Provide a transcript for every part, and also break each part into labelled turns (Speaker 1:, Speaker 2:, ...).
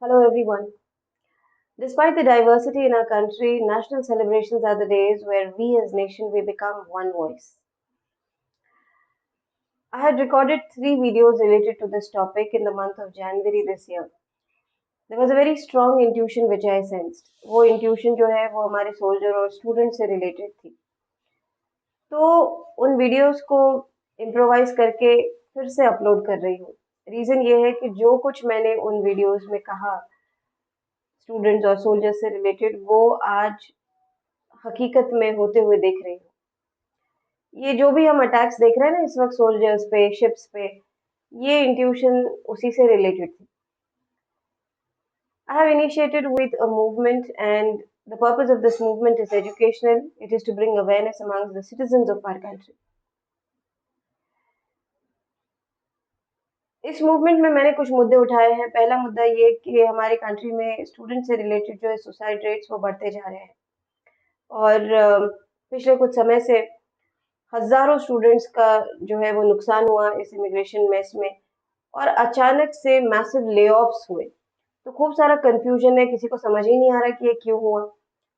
Speaker 1: Hello everyone. Despite the diversity in our country, national celebrations are the days where we as nation we become one voice. I had recorded 3 videos related to this topic in the month of January this year. There was a very strong intuition which I sensed. वो intuition जो है वो हमारे soldier और student से related थी. तो उन वीडियोस को इम्प्रोवाइज करके फिर से अपलोड कर रही हूँ. रीजन ये है कि जो कुछ मैंने उन वीडियोस में कहा स्टूडेंट्स और सोल्जर्स से रिलेटेड वो आज हकीकत में होते हुए देख रही हूँ. ये जो भी हम अटैक्स देख रहे हैं ना इस वक्त सोल्जर्स पे शिप्स पे, ये इंट्यूशन उसी से रिलेटेड थी. I have initiated with a movement and the purpose of this movement is educational. It is to bring awareness amongst the citizens of our country. इस मूवमेंट में मैंने कुछ मुद्दे उठाए हैं. पहला मुद्दा ये कि हमारी कंट्री में स्टूडेंट से रिलेटेड जो है सुसाइड रेट्स वो बढ़ते जा रहे हैं और पिछले कुछ समय से हजारों स्टूडेंट्स का जो है वो नुकसान हुआ इस इमिग्रेशन मेस में और अचानक से मैसिव लेऑफ्स हुए. तो खूब सारा कंफ्यूजन है, किसी को समझ ही नहीं आ रहा कि ये क्यों हुआ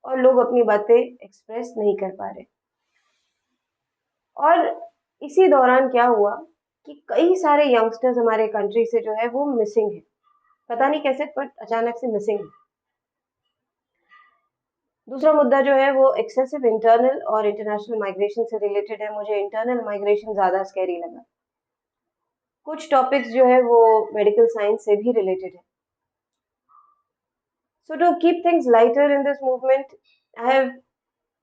Speaker 1: और लोग अपनी बातें एक्सप्रेस नहीं कर पा रहे. और इसी दौरान क्या हुआ कि कई सारे यंगस्टर्स हमारे कंट्री से जो है वो मिसिंग है. पता नहीं कैसे बट अचानक से मिसिंग है. दूसरा मुद्दा जो है वो एक्सेसिव इंटरनल और इंटरनेशनल माइग्रेशन से रिलेटेड है. मुझे इंटरनल माइग्रेशन ज़्यादा स्कैरी लगा. कुछ टॉपिक्स जो है वो मेडिकल साइंस से भी रिलेटेड है. So to keep things lighter in this movement, I have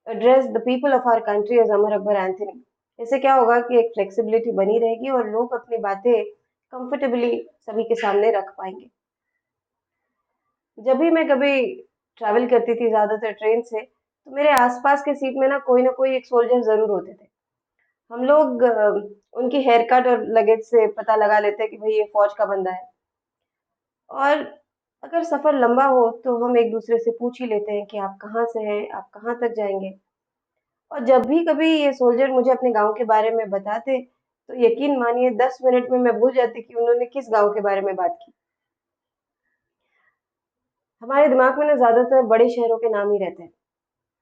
Speaker 1: addressed the people of our country as Amar Akbar Anthony. इससे क्या होगा कि एक फ्लेक्सिबिलिटी बनी रहेगी और लोग अपनी बातें कंफर्टेबली सभी के सामने रख पाएंगे. जब भी मैं कभी ट्रैवल करती थी ज़्यादातर ट्रेन से, तो मेरे आसपास के सीट में ना कोई एक सोल्जर ज़रूर होते थे. हम लोग उनकी हेयर कट और लगेज से पता लगा लेते हैं कि भाई ये फौज का बंदा है. और अगर सफ़र लंबा हो तो हम एक दूसरे से पूछ ही लेते हैं कि आप कहाँ से हैं, आप कहाँ तक जाएंगे. और जब भी कभी ये सोल्जर मुझे अपने गांव के बारे में बताते तो यकीन मानिए 10 मिनट में मैं भूल जाती कि उन्होंने किस गांव के बारे में बात की. हमारे दिमाग में ना ज़्यादातर बड़े शहरों के नाम ही रहते हैं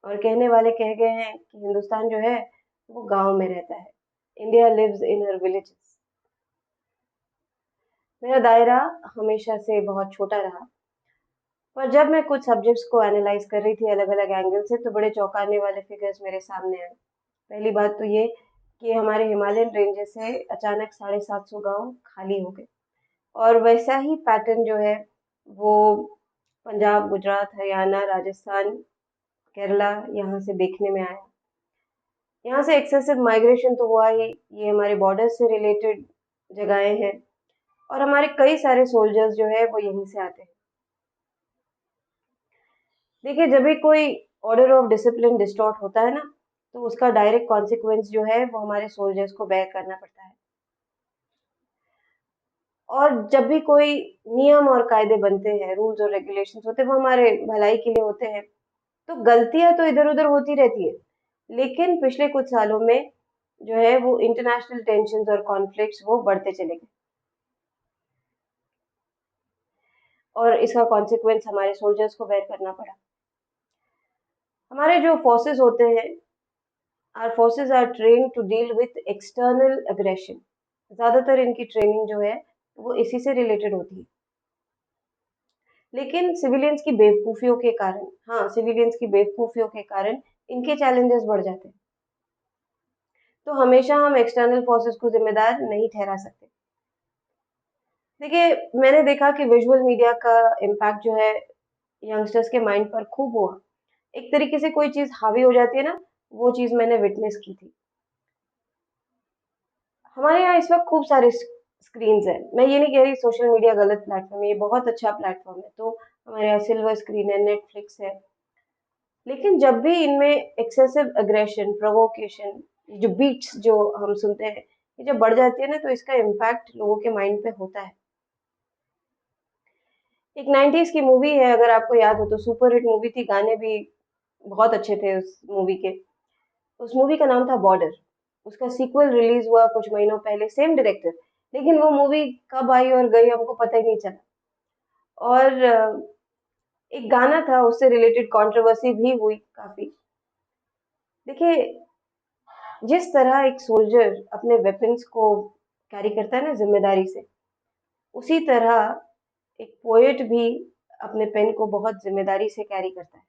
Speaker 1: और कहने वाले कह गए हैं कि हिंदुस्तान जो है वो गांव में रहता है. India lives in her villages. मेरा दायरा हमेशा से बहुत छोटा रहा पर जब मैं कुछ सब्जेक्ट्स को एनालाइज कर रही थी अलग अलग एंगल से तो बड़े चौंकाने वाले फिगर्स मेरे सामने आए. पहली बात तो ये कि हमारे हिमालयन रेंजेस से अचानक 750 गांव खाली हो गए और वैसा ही पैटर्न जो है वो पंजाब, गुजरात, हरियाणा, राजस्थान, केरला यहाँ से देखने में आया. यहाँ से एक्सेसिव माइग्रेशन तो हुआ ही. ये हमारे बॉर्डर से रिलेटेड जगहें हैं और हमारे कई सारे सोल्जर्स जो है वो यहीं से आते हैं. देखिए जब भी कोई ऑर्डर ऑफ डिसिप्लिन डिस्टॉर्ट होता है ना तो उसका डायरेक्ट कॉन्सिक्वेंस जो है वो हमारे सोल्जर्स को बेयर करना पड़ता है. और जब भी कोई नियम और कायदे बनते हैं, रूल्स और रेगुलेशंस होते हैं वो हमारे भलाई के लिए होते हैं. तो गलतियां तो इधर उधर होती रहती है लेकिन पिछले कुछ सालों में जो है वो इंटरनेशनल टेंशन्स और कॉन्फ्लिक्ट्स वो बढ़ते चले गए और इसका कॉन्सिक्वेंस हमारे सोल्जर्स को बेयर करना पड़ा. हमारे जो फोर्सेस होते हैं, our forces are trained to deal with external aggression. ज़्यादातर इनकी ट्रेनिंग जो है वो इसी से रिलेटेड होती है. लेकिन सिविलियंस की बेवकूफ़ियों के कारण, हाँ, सिविलियंस की बेवकूफ़ियों के कारण इनके चैलेंजेस बढ़ जाते हैं. तो हमेशा हम एक्सटर्नल फोर्सेस को ज़िम्मेदार नहीं ठहरा सकते. देखिए, मैंने देखा कि विजुअल मीडिया का इम्पैक्ट जो है यंगस्टर्स के माइंड पर खूब हुआ. एक तरीके से कोई चीज़ हावी हो जाती है ना, वो चीज़ मैंने विटनेस की थी. हमारे यहाँ इस वक्त खूब सारे स्क्रीन्स हैं. मैं ये नहीं कह रही सोशल मीडिया गलत प्लेटफॉर्म है, ये बहुत अच्छा प्लेटफॉर्म है. तो हमारे यहाँ सिल्वर स्क्रीन है, नेटफ्लिक्स है. लेकिन जब भी इनमें एक्सेसिव अग्रेशन, प्रोवोकेशन, जो बीट्स जो हम सुनते हैं, ये जब बढ़ जाती है ना तो इसका इम्पैक्ट लोगों के माइंड पे होता है. एक 90s की मूवी है, अगर आपको याद हो तो सुपर हिट मूवी थी, गाने भी बहुत अच्छे थे उस मूवी के. उस मूवी का नाम था बॉर्डर. उसका सीक्वल रिलीज हुआ कुछ महीनों पहले, सेम डायरेक्टर. लेकिन वो मूवी कब आई और गई हमको पता ही नहीं चला. और एक गाना था, उससे रिलेटेड कंट्रोवर्सी भी हुई काफ़ी। देखिए, जिस तरह एक सोल्जर अपने वेपन्स को कैरी करता है ना ज़िम्मेदारी से, उसी तरह एक पोएट भी अपने पेन को बहुत ज़िम्मेदारी से कैरी करता है।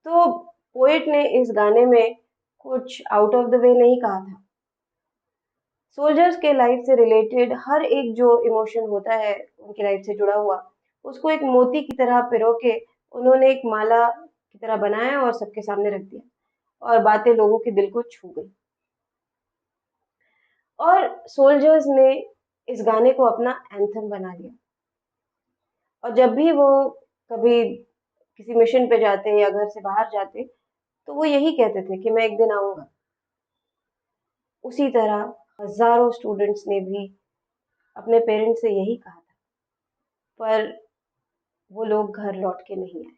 Speaker 1: तो पोएट ने इस गाने में कुछ आउट ऑफ द वे नहीं कहा था। सोल्जर्स के लाइफ से रिलेटेड हर एक जो इमोशन होता है, उनकी लाइफ से जुड़ा हुआ, उसको एक मोती की तरह पिरो के उन्होंने एक माला की तरह बनाया और सबके सामने रख दिया और बातें लोगों के दिल को छू गई। और सोल्जर्स ने इस गाने को अपना एंथम बना लिया और जब भी वो कभी किसी मिशन पे जाते या घर से बाहर जाते, तो वो यही कहते थे कि मैं एक दिन आऊँगा। उसी तरह हज़ारों स्टूडेंट्स ने भी अपने पेरेंट्स से यही कहा था, पर वो लोग घर लौट के नहीं आए।